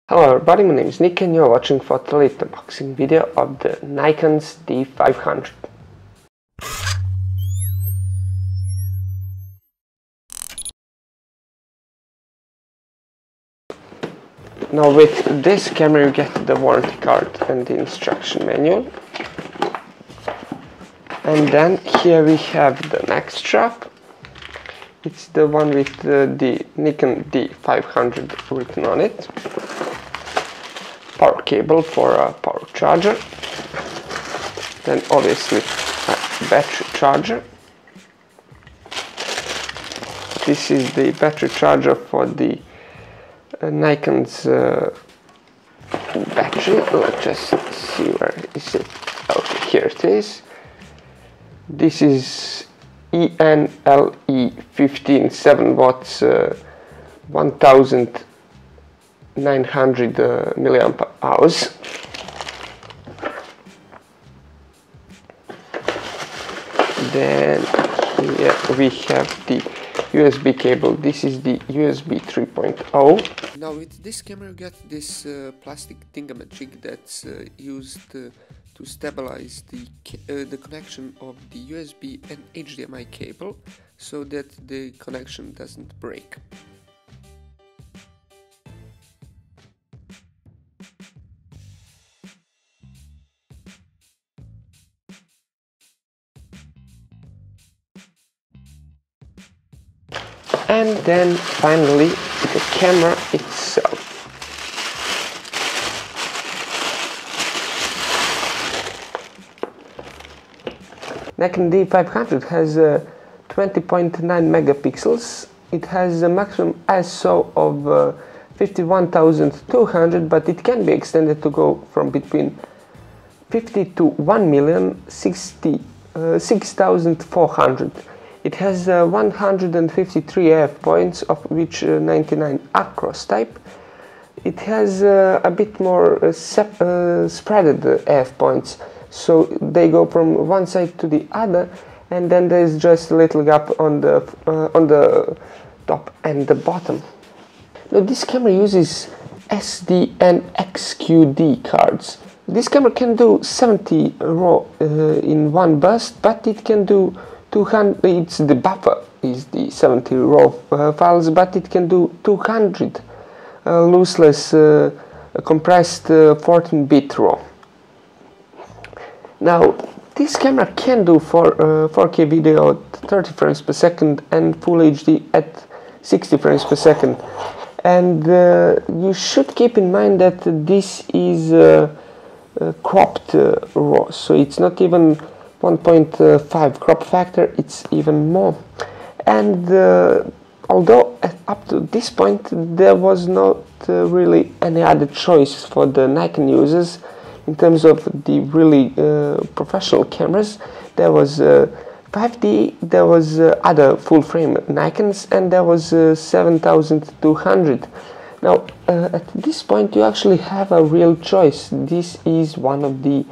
Hello everybody, my name is Nick and you're watching for the latest unboxing video of the Nikon's D500. Now with this camera you get the warranty card and the instruction manual. And then here we have the neck strap. It's the one with the Nikon D500 written on it. Power cable for a power charger, then obviously a battery charger. This is the battery charger for the Nikon's battery. Let's just see, where is it? Okay, here it is. This is ENLE 15 7 watts 1900 milliamp hours. Then here we have the USB cable. This is the USB 3.0. Now with this camera you get this plastic thingamajig that's used to stabilize the connection of the USB and HDMI cable so that the connection doesn't break. And then finally the camera itself. Nikon D500 has 20.9 megapixels. It has a maximum ISO of 51,200, but it can be extended to go from between 50 to 1,066,400. It has 153 AF points, of which 99 across type. It has a bit more spreaded AF points, so they go from one side to the other, and then there is just a little gap on the top and the bottom. Now this camera uses SD and XQD cards. This camera can do 70 RAW in one burst, but it can do 200. It's the buffer is the 70 RAW files, but it can do 200 lossless compressed 14-bit RAW. Now this camera can do 4K video at 30 frames per second and Full HD at 60 frames per second. And you should keep in mind that this is cropped RAW, so it's not even 1.5 crop factor, it's even more. And although up to this point there was not really any other choice for the Nikon users in terms of the really professional cameras, there was 5D, there was other full frame Nikons, and there was 7200. Now at this point you actually have a real choice. This is one of the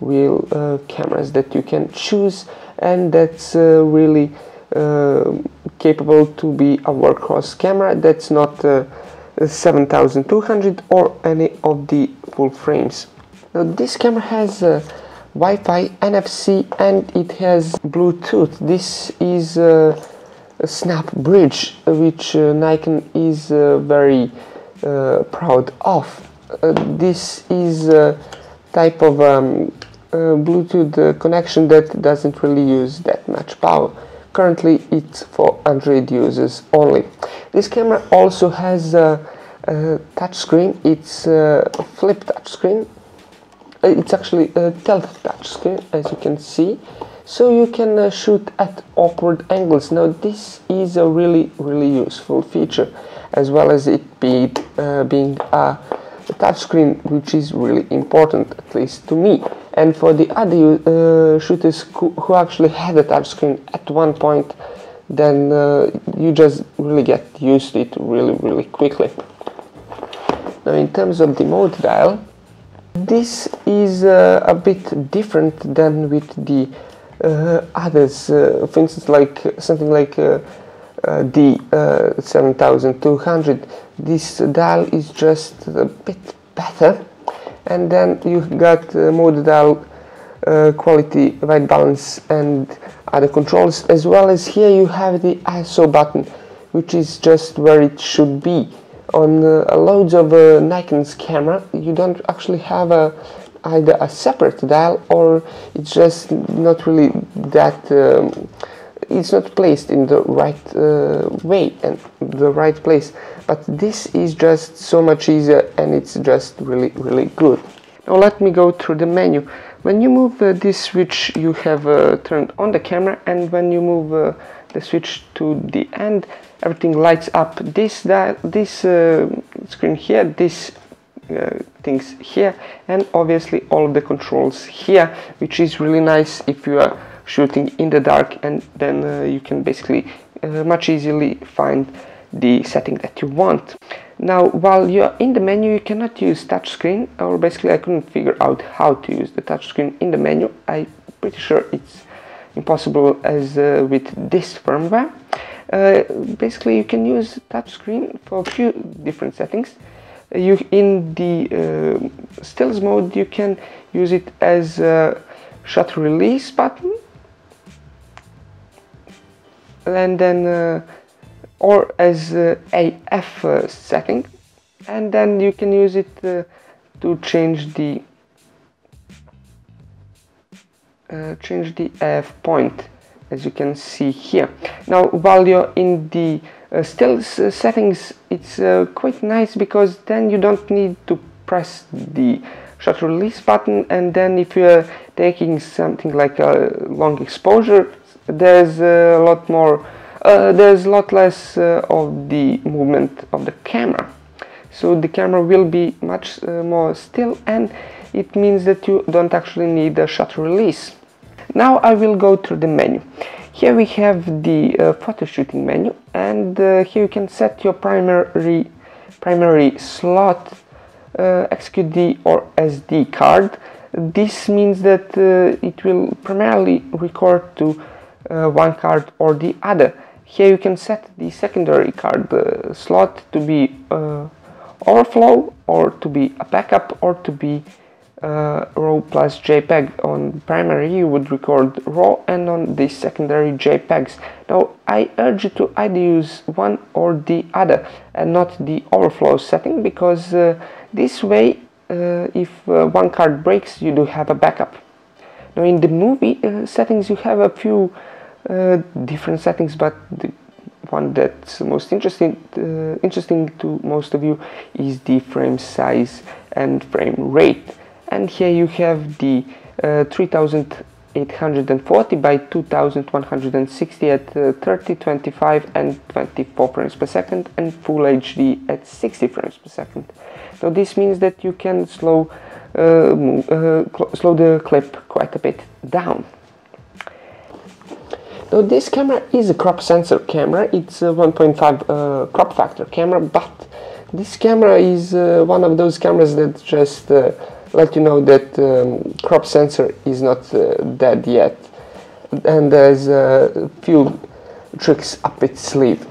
real cameras that you can choose, and that's really capable to be a workhorse camera. That's not 7200 or any of the full frames. Now this camera has Wi-Fi, NFC, and it has Bluetooth. This is a snap bridge, which Nikon is very proud of. This is a type of Bluetooth connection that doesn't really use that much power. Currently it's for Android users only. This camera also has a touchscreen. It's a flip touchscreen. It's actually a tilt touchscreen, as you can see, so you can shoot at awkward angles. Now this is a really useful feature, as well as it being a touchscreen, which is really important, at least to me, and for the other shooters who actually had a touchscreen at one point. Then you just really get used to it really quickly. Now in terms of the mode dial, this is a bit different than with the others. For instance, like something like D7200. This dial is just a bit better, and then you got mode dial, quality, white balance, and other controls, as well as here you have the ISO button, which is just where it should be. On loads of Nikon's camera, you don't actually have either a separate dial, or it's just not really that, it's not placed in the right way and the right place. But this is just so much easier, and it's just really good. Now let me go through the menu. When you move this switch, you have turned on the camera, and when you move the switch to the end, everything lights up. This screen here, this things here, and obviously all of the controls here, which is really nice if you are shooting in the dark, and then you can basically much easily find the setting that you want. Now, while you're in the menu, you cannot use touchscreen, or basically I couldn't figure out how to use the touchscreen in the menu. I'm pretty sure it's impossible as with this firmware. Basically, you can use touchscreen for a few different settings. In the stills mode, you can use it as a shutter release button, and then or as AF setting, and then you can use it to change the AF point, as you can see here. Now, while you're in the stills settings, it's quite nice, because then you don't need to press the shutter release button, and then if you're taking something like a long exposure, there's a lot more there's a lot less of the movement of the camera, so the camera will be much more still, and it means that you don't actually need a shutter release. Now I will go through the menu. Here we have the photo shooting menu, and here you can set your primary slot, XQD or SD card. This means that it will primarily record to one card or the other. Here you can set the secondary card slot to be overflow, or to be a backup, or to be RAW plus JPEG. On primary you would record RAW, and on the secondary JPEGs. Now I urge you to either use one or the other, and not the overflow setting, because this way if one card breaks, you do have a backup. Now in the movie settings, you have a few different settings, but the one that's most interesting to most of you is the frame size and frame rate. And here you have the 3840 by 2160 at 30, 25 and 24 frames per second, and Full HD at 60 frames per second. Now this means that you can slow the clip quite a bit down. Now this camera is a crop sensor camera. It's a 1.5 crop factor camera, but this camera is one of those cameras that just let you know that crop sensor is not dead yet, and there's a few tricks up its sleeve.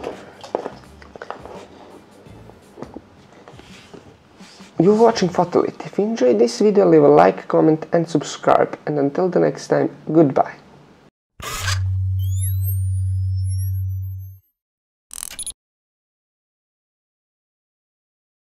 You're watching Photolit. If you enjoyed this video, leave a like, comment and subscribe, and until the next time, goodbye.